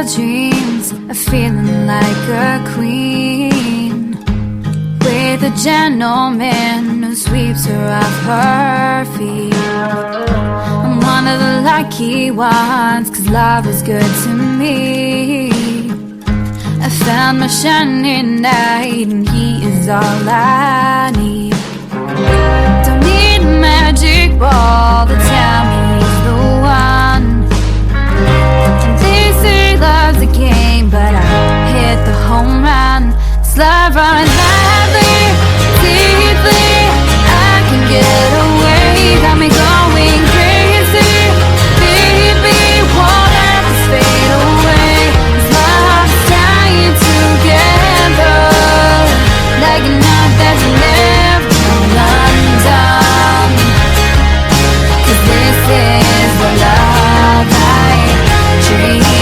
girl dreams of feeling like a queen, with a gentleman who sweeps her off her feet. I'm one of the lucky ones, 'cause love is good to me. I found my shining knight, and he is all I need. Don't need a magic ball to tell me he's the one. And they say love's a game, but I hit the home run. This love runs madly, deeply. I can get away, got me going crazy. Baby, won't let this fade away. This love's dying together, like a knot that's never undone. 'Cause this is the love I dream.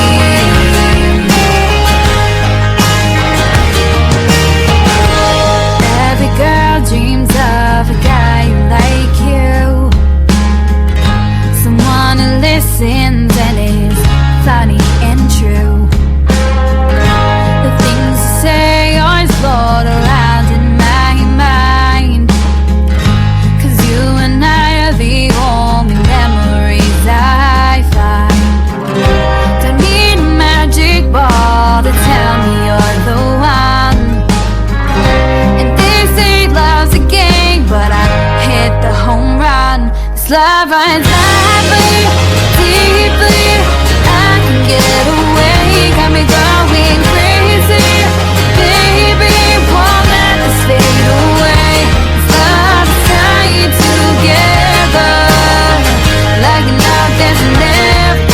Every girl dreams of a guy like you, someone who listens and is funny and true. The things you say always float around in my mind, 'cause you and I are the only memories I find. Don't need a magic ball to tell me you're the one. And they say love's a game, but I hit the home run. This love runs madly, deeply. I can get away, got me going crazy. Baby, won't let this fade away. This love's tying together, like a knot that's never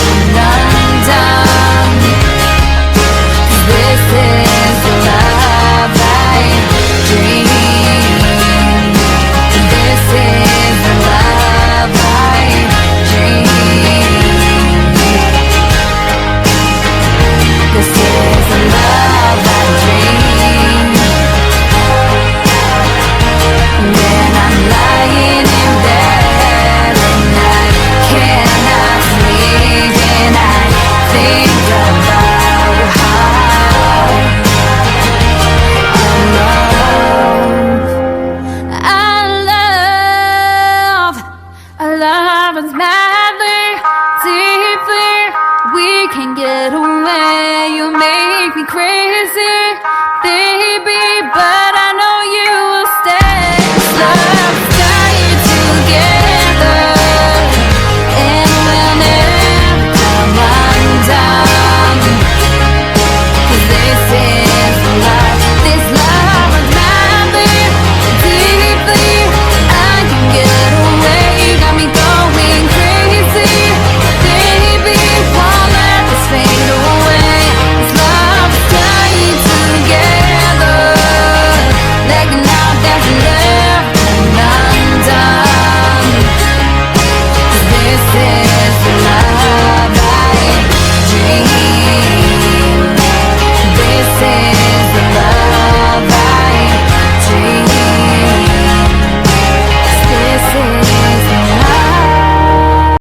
undone. 'Cause this is the love I dream. This is the love I dream. This is the love I dream. When I'm lying in bed and I cannot sleep, and I think about how our love is madly, deeply. We can get away. You make me crazy, baby, but I know you